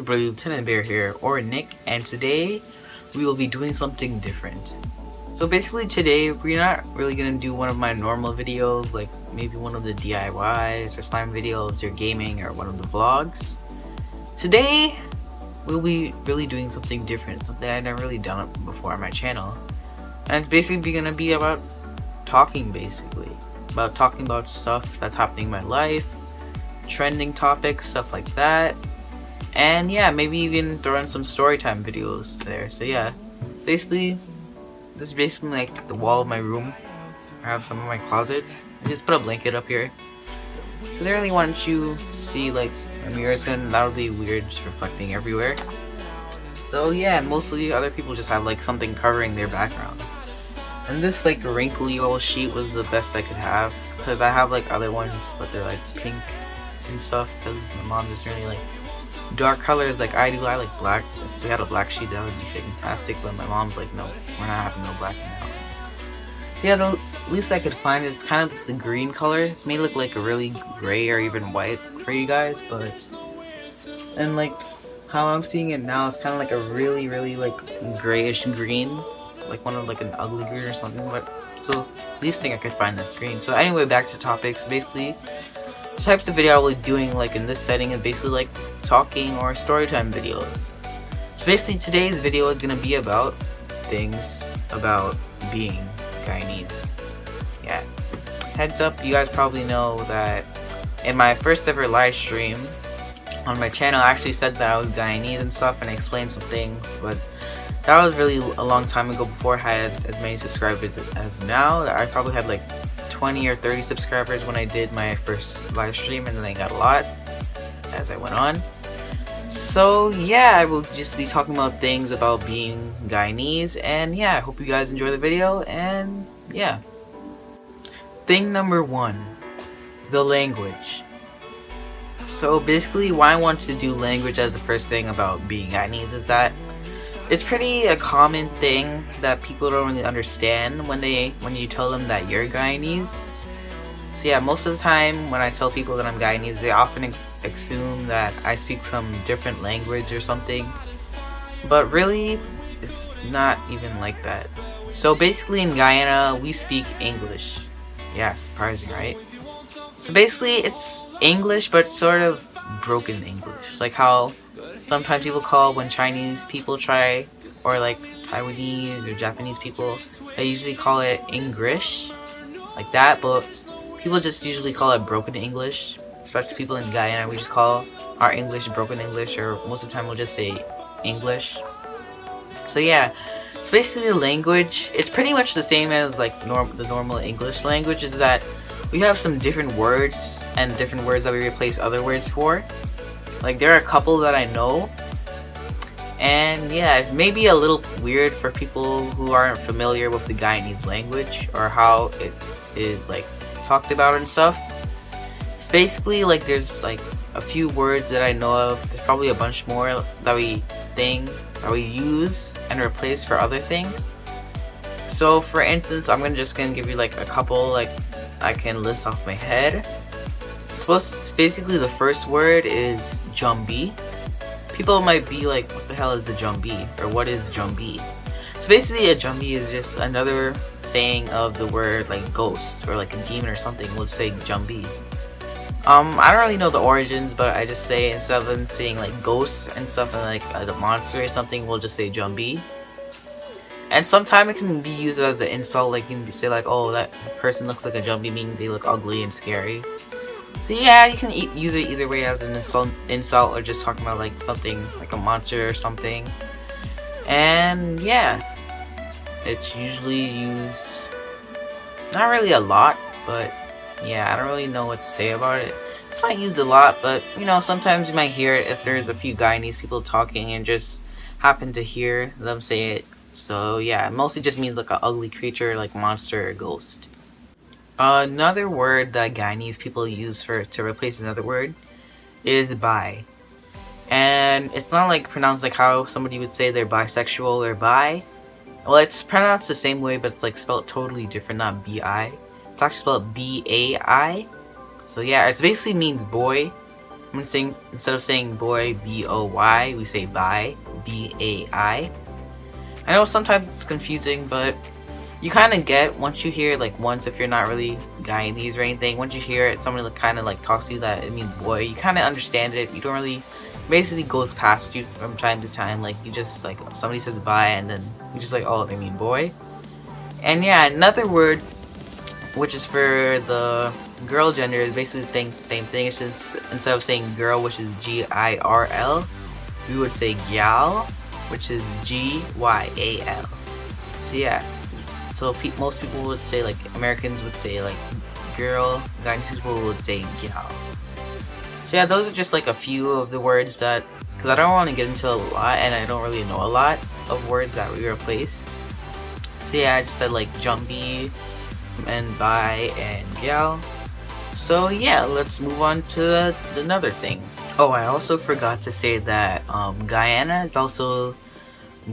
everybody, Lieutenant Bear here, or Nick, and today we will be doing something different. So basically today we're not really going to do one of my normal videos, like maybe one of the DIYs or slime videos or gaming or one of the vlogs. Today we'll be really doing something different, something I've never really done before on my channel. And it's basically going to be about talking, about talking about stuff that's happening in my life, trending topics, stuff like that. And yeah, maybe even throw in some storytime videos there. So yeah, basically, this is basically like the wall of my room. I have some of my closets. I just put a blanket up here. I don't really want you to see like my mirrors, and that would be weird, just reflecting everywhere. So yeah, and mostly other people just have like something covering their background. And this like wrinkly old sheet was the best I could have, because I have like other ones, but they're like pink and stuff, because my mom doesn't really like dark colors like I do. I like black. If we had a black sheet, that would be fantastic, but my mom's like, no, we're not having no black in the house. So yeah, the least I could find is kind of just the green color. It may look like a really gray or even white for you guys, but and like how I'm seeing it now, it's kind of like a really like grayish green, like one of like an ugly green or something. But so least thing I could find is green. So anyway, back to topics. Basically, the types of video I will be doing like in this setting is basically like talking or storytime videos. So basically today's video is going to be about things about being Guyanese. Yeah. Heads up, you guys probably know that in my first ever live stream on my channel I actually said that I was Guyanese and stuff, and I explained some things, but that was really a long time ago, before I had as many subscribers as now. I probably had like 20 or 30 subscribers when I did my first live stream, and then I got a lot as I went on. So yeah, I will just be talking about things about being Guyanese, and yeah, I hope you guys enjoy the video. And yeah, thing number one, the language. So basically why I want to do language as the first thing about being Guyanese is that it's pretty a common thing that people don't really understand when you tell them that you're Guyanese. So yeah, most of the time when I tell people that I'm Guyanese, they often assume that I speak some different language or something. But really, it's not even like that. So basically in Guyana, we speak English. Yeah, surprising, right? So basically it's English, but sort of broken English. Like how sometimes people call when Chinese people try, or like Taiwanese or Japanese people, they usually call it English, like that, but people just usually call it broken English. Especially people in Guyana, we just call our English broken English, or most of the time we'll just say English. So yeah, so basically the language, it's pretty much the same as like the normal English language, is that we have some different words and different words that we replace other words for. Like there are a couple that I know, and yeah, it's maybe a little weird for people who aren't familiar with the Guyanese language or how it is like talked about and stuff. It's basically like there's like a few words that I know of. There's probably a bunch more that we use and replace for other things. So for instance, I'm just gonna give you like a couple like I can list off my head. Basically the first word is Jumbi. People might be like, what the hell is a Jumbi, or what is Jumbi? So basically a Jumbi is just another saying of the word like ghost or like a demon or something. We'll say Jumbi. I don't really know the origins, but I just say, instead of saying like ghosts and stuff and like a monster or something, we'll just say Jumbi. And sometimes it can be used as an insult, like you can say like, oh, that person looks like a Jumbi, meaning they look ugly and scary. So yeah, you can use it either way, as an insult or just talking about like something like a monster or something. And yeah, it's usually used, not really a lot, but yeah, I don't really know what to say about it. It's not used a lot, but you know, sometimes you might hear it if there's a few Guyanese people talking and just happen to hear them say it. So yeah, it mostly just means like an ugly creature, like monster or ghost. Another word that Guyanese people use to replace another word is bi. And it's not like pronounced like how somebody would say they're bisexual or bi. Well, it's pronounced the same way, but it's like spelled totally different, not B-I. It's actually spelled B-A-I. So yeah, it basically means boy. I'm gonna sing, instead of saying boy, B-O-Y, we say bai, B-A-I. I know sometimes it's confusing, but you kind of get, once you hear it, like once, if you're not really Guyanese or anything, once you hear it, somebody kind of like talks to you that it means boy, you kind of understand it. You don't really, basically goes past you from time to time. Like you just like, somebody says bye and then you just like, oh, they mean boy. And yeah, another word, which is for the girl gender, is basically the same thing. It's just, instead of saying girl, which is G-I-R-L, we would say gyal, which is G-Y-A-L. So yeah, so most people would say, like Americans would say like girl, Guyanese people would say gyal. So yeah, those are just like a few of the words that, because I don't want to get into a lot and I don't really know a lot of words that we replace. So yeah, I just said like jumpy and bye and gyal. So yeah, let's move on to another thing. Oh, I also forgot to say that Guyana is also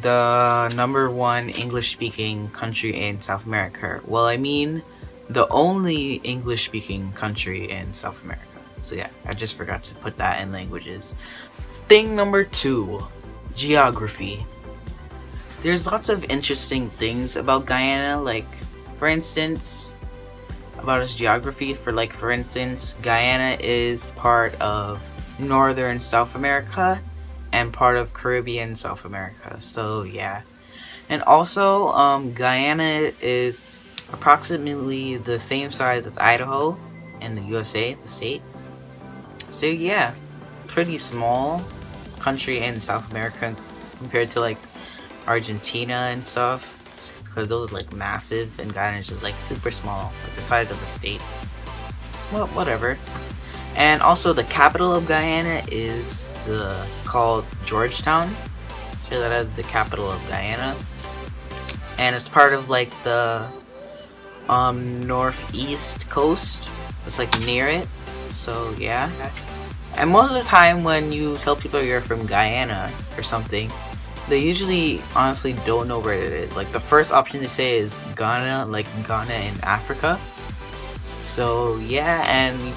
the #1 English-speaking country in South America. Well, I mean, the only English-speaking country in South America. So yeah, I just forgot to put that in languages. Thing number 2, geography. There's lots of interesting things about Guyana, like, for instance, about its geography. For instance, Guyana is part of Northern South America and part of Caribbean South America. So yeah, and also Guyana is approximately the same size as Idaho in the USA, the state. So yeah, pretty small country in South America compared to like Argentina and stuff, because those are like massive and Guyana is just like super small, like the size of a state. Well, whatever. And also the capital of Guyana is called Georgetown. So that is the capital of Guyana. And it's part of like the northeast coast. It's like near it. So yeah. And most of the time when you tell people you're from Guyana or something, they usually honestly don't know where it is. Like the first option they say is Ghana, like Ghana in Africa. So yeah, and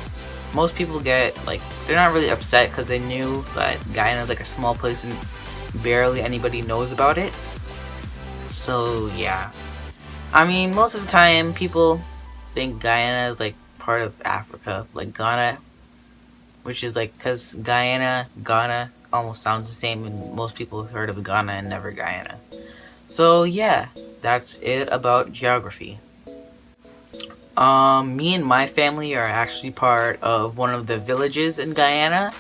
most people get like, they're not really upset because they knew that Guyana is like a small place and barely anybody knows about it. So yeah, I mean, most of the time people think Guyana is like part of Africa, like Ghana, which is like, because Ghana almost sounds the same, and most people have heard of Ghana and never Guyana. So yeah, that's it about geography. Me and my family are actually part of one of the villages in Guyana.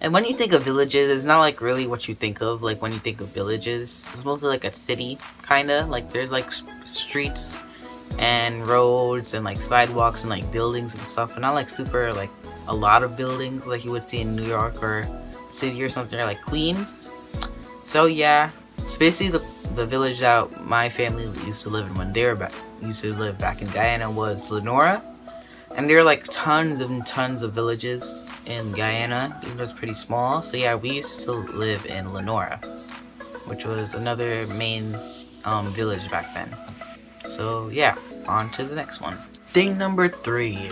And when you think of villages, it's not like really what you think of. Like when you think of villages, it's mostly like a city, kinda. Like there's like streets and roads and like sidewalks and like buildings and stuff, and not like super like a lot of buildings like you would see in New York or city or something, or like Queens. So yeah, it's basically the village that my family used to live in when they used to live back in Guyana was Lenora. And there are like tons and tons of villages in Guyana, even though it's pretty small. So yeah, we used to live in Lenora, which was another main village back then. So yeah, on to the next one. Thing number 3,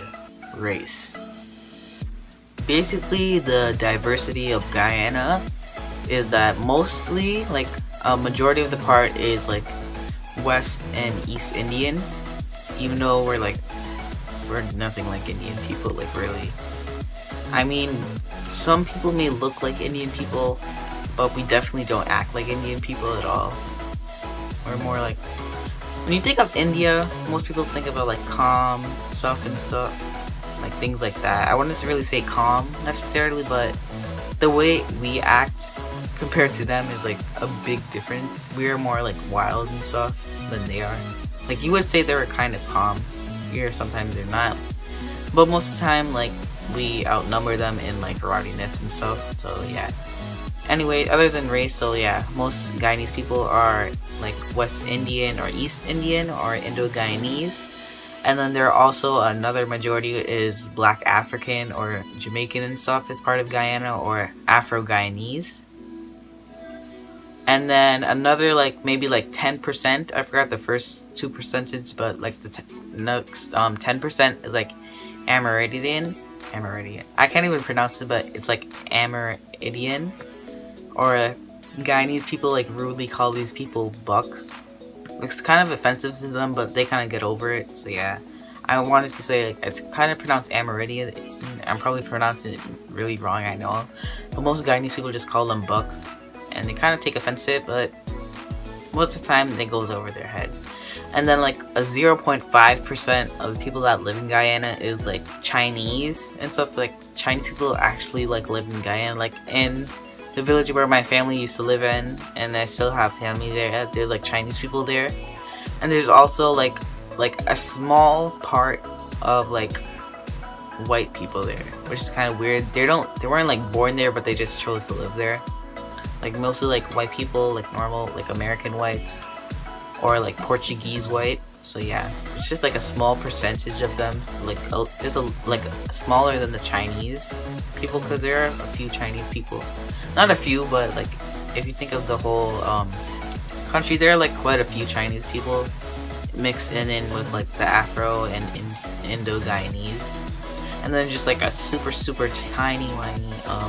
race. Basically, the diversity of Guyana is that mostly, like a majority of the part is like West and East Indian, even though we're nothing like Indian people, like really. I mean, some people may look like Indian people, but we definitely don't act like Indian people at all. We're more like, when you think of India, most people think about like calm stuff and stuff, like things like that. I wouldn't really say calm necessarily, but the way we act compared to them is like a big difference. We're more like wild and stuff than they are. Like you would say they were kind of calm here, sometimes they're not, but most of the time like we outnumber them in like rowdiness and stuff. So yeah, anyway, other than race, so yeah, most Guyanese people are like West Indian or East Indian or Indo-Guyanese. And then there are also another majority is Black African or Jamaican and stuff as part of Guyana, or Afro-Guyanese. And then another like maybe like 10%, I forgot the first 2%, but like the next 10% is like Amerindian. I can't even pronounce it, but it's like Amerindian. Or Guyanese people like rudely call these people buck. It's kind of offensive to them, but they kind of get over it. So yeah, I wanted to say like, it's kind of pronounced Amerindian. I'm probably pronouncing it really wrong, I know. But most Guyanese people just call them buck, and they kind of take offense to it, but most of the time it goes over their head. And then like a 0.5% of the people that live in Guyana is like Chinese and stuff. Like Chinese people actually like live in Guyana, like in the village where my family used to live in, and I still have family there. There's like Chinese people there, and there's also like a small part of like white people there, which is kind of weird. They weren't like born there, but they just chose to live there. Like mostly like white people, like normal like American whites, or like Portuguese white. So yeah, it's just like a small percentage of them. Like it's like smaller than the Chinese people, because there are a few Chinese people. Not a few, but like if you think of the whole country, there are like quite a few Chinese people mixed in with like the Afro and Indo-Guyanese. And then just like a super tiny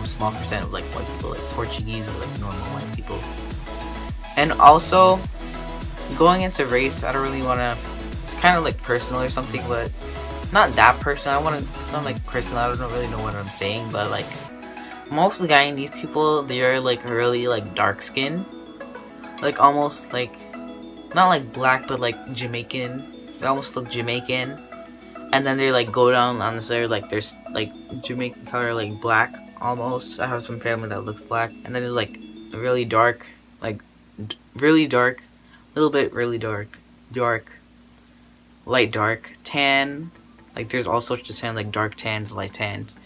small percent of like white people, like Portuguese or like normal white people. And also, going into race, I don't really want to, it's kind of like personal or something, but not that personal. It's not like personal, I don't really know what I'm saying, but like most Guyanese people, they're like really like dark skin, like almost like, not like black, but like Jamaican. They almost look Jamaican. And then they like go down on the side, like there's like Jamaican color, like black almost. I have some family that looks black. And then there's like really dark, like really dark, little bit really dark, light dark, tan. Like there's all sorts of tan, like dark tans, light tans.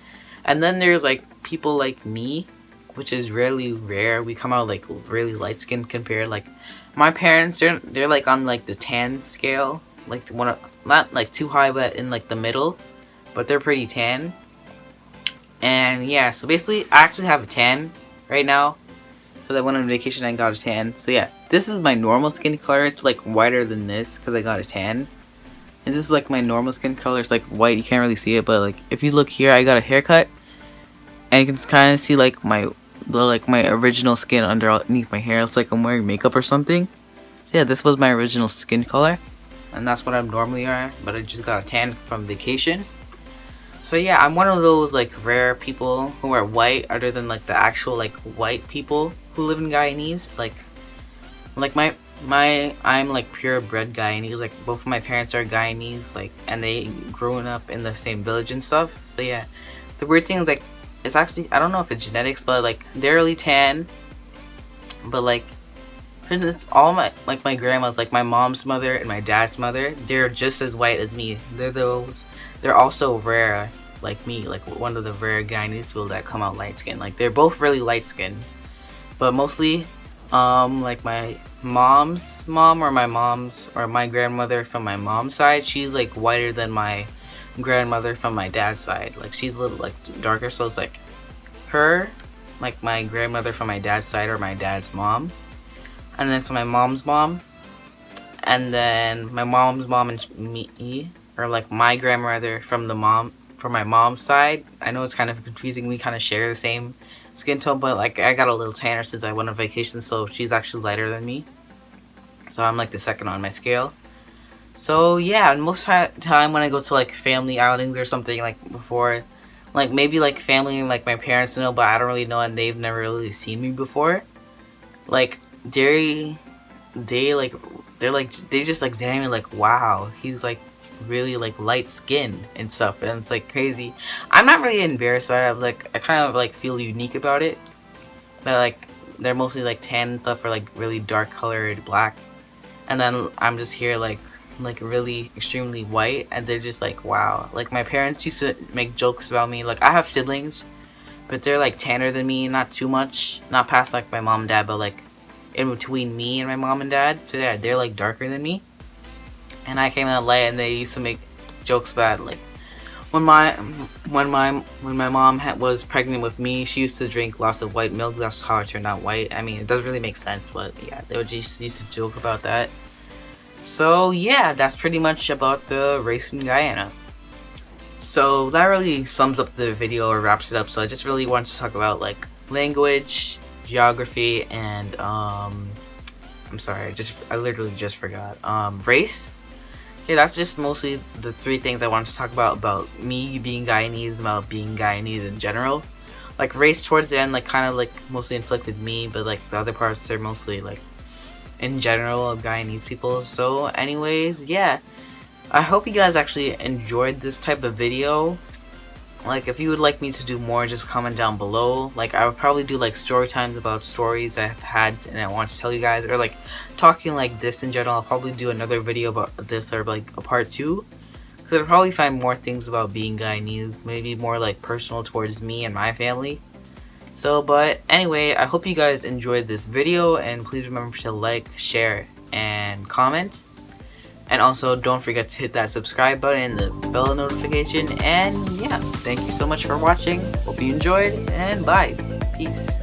And then there's like people like me, which is really rare. We come out like really light skinned compared. Like my parents, they're like on like the tan scale, like not like too high, but in like the middle, but they're pretty tan. And yeah, so basically I actually have a tan right now, because I went on vacation and got a tan. So yeah, this is my normal skin color. It's like whiter than this because I got a tan. And this is like my normal skin color. It's like white, you can't really see it, but like if you look here, I got a haircut, and you can kind of see like my original skin underneath my hair. It's like I'm wearing makeup or something. So yeah, this was my original skin color, and that's what I'm normally wearing, but I just got a tan from vacation. So yeah, I'm one of those like rare people who are white, other than like the actual like white people who live in Guyanese. Like I'm like purebred Guyanese. Like both of my parents are Guyanese, like, and they grown up in the same village and stuff. So yeah, the weird thing is like, it's actually, I don't know if it's genetics, but like they're really tan, but like it's all my grandma's, like my mom's mother and my dad's mother, they're just as white as me. They're also rare like me, like one of the rare Guyanese people that come out light skinned. Like they're both really light skinned, but mostly like my mom's mom, or my grandmother from my mom's side, she's like whiter than my grandmother from my dad's side. Like she's a little like darker, so it's like her, like my grandmother from my dad's side, or my dad's mom, and then to my mom's mom, and then my mom's mom and me, or like my grandmother from my mom's side. I know it's kind of confusing, we kind of share the same skin tone, but like I got a little tanner since I went on vacation, so she's actually lighter than me, so I'm like the second on my scale. So yeah, and most time when I go to like family outings or something, like before, like maybe like family, like my parents know, but I don't really know, and they've never really seen me before. Like they just like examine me like, wow, he's like really like light skinned and stuff, and it's like crazy. I'm not really embarrassed by it. I kind of like feel unique about it. That like they're mostly like tan and stuff, or like really dark colored black, and then I'm just here like really extremely white, and they're just like, wow. Like my parents used to make jokes about me. Like I have siblings, but they're like tanner than me, not too much, not past like my mom and dad, but like in between me and my mom and dad. So yeah, they're like darker than me, and I came out light, and they used to make jokes about like when my mom was pregnant with me, she used to drink lots of white milk. That's how I turned out white. I mean, it doesn't really make sense, but yeah, they would just used to joke about that. So yeah, that's pretty much about the race in Guyana. So that really sums up the video or wraps it up. So I just really want to talk about like language, geography, and I'm sorry, I literally just forgot. Race. Yeah, that's just mostly the three things I wanted to talk about me being Guyanese, about being Guyanese in general. Like race towards the end, like kind of like mostly inflicted me, but like the other parts are mostly like in general of Guyanese people. So anyways, yeah, I hope you guys actually enjoyed this type of video. Like, if you would like me to do more, just comment down below. Like, I would probably do like story times about stories I've had and I want to tell you guys, or like talking like this in general. I'll probably do another video about this, or like a part 2, because I'll probably find more things about being Guyanese, maybe more like personal towards me and my family. So, but anyway, I hope you guys enjoyed this video, and please remember to like, share, and comment. And also, don't forget to hit that subscribe button and the bell notification. And yeah, thank you so much for watching. Hope you enjoyed, and bye. Peace.